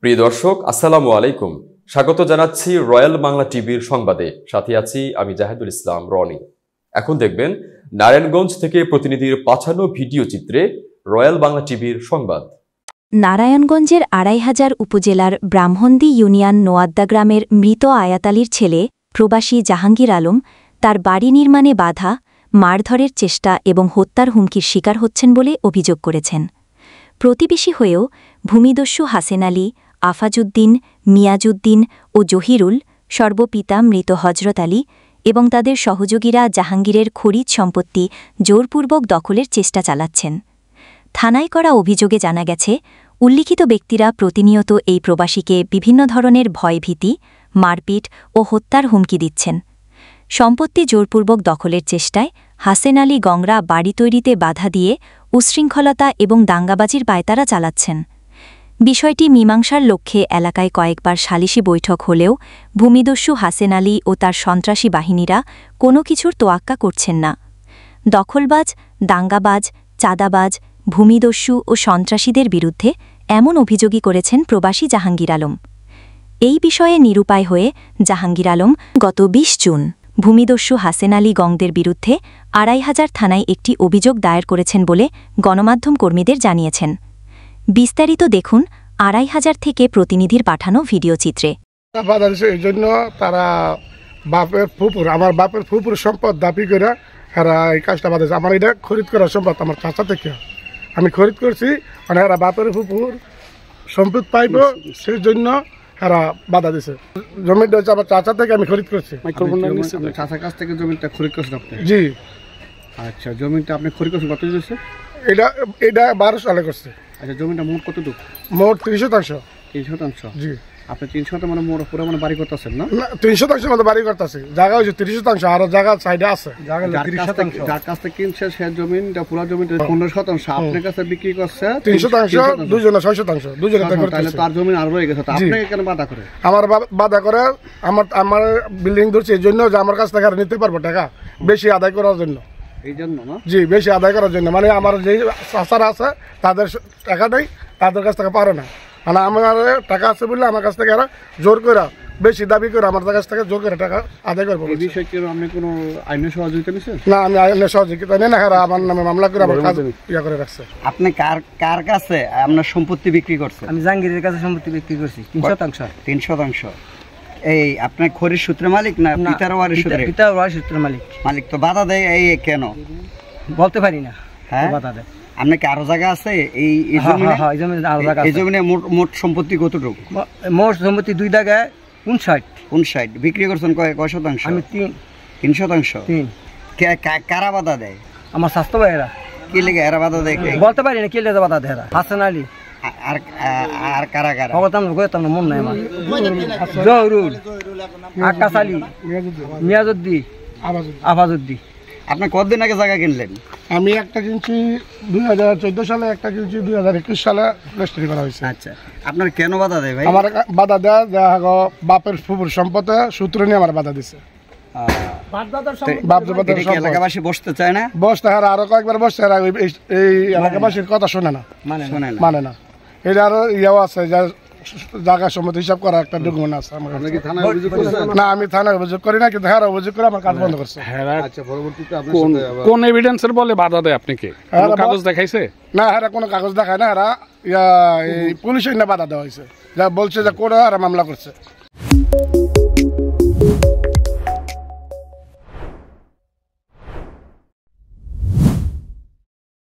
প্রিয় দর্শক, আসসালামু আলাইকুম। স্বাগত জানাচ্ছি রয়্যাল বাংলা টিভির সংবাদে। সাথে আছি আমি জাহিদুল ইসলাম রনি। এখন দেখবেন নারায়ণগঞ্জ থেকে প্রতিনিধির পাঠানো ভিডিও চিত্রে রয়্যাল বাংলা টিভির সংবাদ। নারায়ণগঞ্জের ২৫০০ উপজেলার ব্রাহ্মণদী ইউনিয়ন নোয়াদ্দা গ্রামের মৃত আয়াত আলীর ছেলে প্রবাসী জাহাঙ্গীর আলম তার বাড়ি নির্মাণে বাধা, মারধরের চেষ্টা এবং হত্যার হুমকির শিকার হচ্ছেন বলে অভিযোগ করেছেন। প্রতিবেশী হয়েও ভূমিদস্যু হাসেন আলী, আফাজউদ্দিন, মিয়াজউদ্দিন ও জহিরুল, সর্বপিতা মৃত হজরত আলী এবং তাদের সহযোগীরা জাহাঙ্গীরের খরিদ সম্পত্তি জোরপূর্বক দখলের চেষ্টা চালাচ্ছেন। থানায় করা অভিযোগে জানা গেছে, উল্লিখিত ব্যক্তিরা প্রতিনিয়ত এই প্রবাসীকে বিভিন্ন ধরনের ভয়ভীতি, মারপিট ও হত্যার হুমকি দিচ্ছেন। সম্পত্তি জোরপূর্বক দখলের চেষ্টায় হাসেন আলী গংরা বাড়ি তৈরিতে বাধা দিয়ে উচ্ছৃঙ্খলতা এবং দাঙ্গাবাজির পায়তারা চালাচ্ছেন। বিষয়টি মীমাংসার লক্ষ্যে এলাকায় কয়েকবার সালিশি বৈঠক হলেও ভূমিদস্যু হাসেন আলী ও তার সন্ত্রাসী বাহিনীরা কোনো কিছুর তোয়াক্কা করছেন না। দখলবাজ, দাঙ্গাবাজ, চাঁদাবাজ, ভূমিদস্যু ও সন্ত্রাসীদের বিরুদ্ধে এমন অভিযোগই করেছেন প্রবাসী জাহাঙ্গীর আলম। এই বিষয়ে নিরুপায় হয়ে জাহাঙ্গীর আলম গত ২০ জুন ভূমিদস্যু হাসেন আলী গংদের বিরুদ্ধে ২৫০০ থানায় একটি অভিযোগ দায়ের করেছেন বলে গণমাধ্যম কর্মীদের জানিয়েছেন। বিস্তারিত দেখুন ২৫০০ থেকে প্রতিনিধির পাঠানো ভিডিও চিত্রে। এই জন্য তারা আমার বাপের ফুপুর সম্পদ দাবি করে এরা এই কাজটা বাঁধাচ্ছে। আমার এটা খরিদ করার সম্পদ আমার চাচা থেকে আমি খরিদ করছি, মানে এরা বাপের ফুপুর সম্পদ পাইব সেই জন্য এরা বাধা দিছে। জমিটা হচ্ছে আমার চাচা থেকে আমি খরিদ করছি। চাচার কাছ থেকে জমিটা খরিদ করছেন আপনি? জি। আচ্ছা, জমিটা আপনি খরিদ করছেন কত দিয়েছে? এটা ১২ সালে করছে। আচ্ছা, জমিটা মোট কতটুকু? মোট ৩০%। ৩০%? জি। আপনি ৩০% মানে মোট পুরো মানে বাড়ি করতেছেন না? ৩০% মতো বাড়ি করতেছি। জায়গা হচ্ছে ৩০%, আরো জায়গা সাইডে আছে। যার কাছ থেকে কিনছে সে জমিনটা পুরো জমিটা ১৫% আপনার কাছে বিক্রি করছে ৩০%, দুজনে ৬%, দুজনে। তাহলে তার জমি আর রয়ে গেছে, আপনি কেন বাধা করে? আমার বাধা করে আমার বিল্ডিং ধরছে এই জন্য যে আমার কাছ থেকে আর নিতে পারবো টাকা বেশি আদায় করার জন্য। এই জন্য না? জি, বেশি আদায় করার জন্য। মানে আমার যে চাচারা আছে তাদের টাকা নেই, তাদের কাছ থেকে পারে না। মানে আমার টাকা আছে বলে আমার কাছ থেকে এরা জোর করে বেশি দাবি করে আমার কাছ থেকে জোর করে টাকা আদায় করবো। এই বিষয়ে কি আপনি কোনো আইনের সহযোগিতা নিচ্ছেন? না, আমি আইনের সহযোগিতা নেই না। এরা আমার নামে মামলা করে আমার কাজ করে রাখছে। আপনি কার কাছে আপনার সম্পত্তি বিক্রি করছেন? আমি জাহাঙ্গীরের কাছে সম্পত্তি বিক্রি করছি ৩%। ৩%? এই আপনার খরির সূত্রে মালিক না পিতার ওয়ারিশ সূত্রে? পিতার ওয়ারিশ সূত্রে মালিক। তো বাধা দেয় এই কেন বলতে পারি না। হ্যাঁ, বাধা দেয়। আপনার কি আরো জায়গা আছে এই জমিনে? মোট সম্পত্তি কতটুকু? মোট সম্পত্তি ২ জায়গায় ৫৯। বিক্রি করছেন কয় শতাংশ? আমি ৩%। কারা বাধা দেয়? আমার স্বাস্থ্য ভাইয়েরা। কি লেগে এরা বাধা দেয় বলতে পারি না। কে লেগে বাধা দেয়? হাসান আলী আর কারা মন নাই আমার। জহরুল, আকাশ আলী, মিয়াজউদ্দিন, আফাজউদ্দিন। আপনি কতদিন আগে জায়গা কিনলেন? আমি একটা কিনছি ২০১৪ সালে, একটা কিনছি ২০২১ সালে রেজিস্ট্রি করা হয়েছে। আচ্ছা, আপনার কেন বাধা দেয় ভাই? আমার বাধা দেয় বাপের ফুপুর সম্পদে সূত্র নিয়ে আমার বাধা দিছে। এলাকাবাসী বসতে চায় না? বসতে হারা আরো কয়েকবার বসতে হারা এই এলাকাবাসীর কথা শোনে না, মানে না। এটা আরো ইয়াও আছে জায়গা সম্মত হিসাব করা একটা ডকুমেন্ট আছে। না, আমি থানায় অভিযোগ করি না, কিন্তু হ্যাঁ অভিযোগ করে আমার কাজ বন্ধ করছে। কোন এভিডেন্সের বলে বাধা দেয় আপনাকে? কাগজ দেখাইছে? না, হ্যাঁ কোনো কাগজ দেখায় না। এরা পুলিশের না বাধা দেওয়া হয়েছে, যা বলছে যে কোর্টে আর মামলা করছে।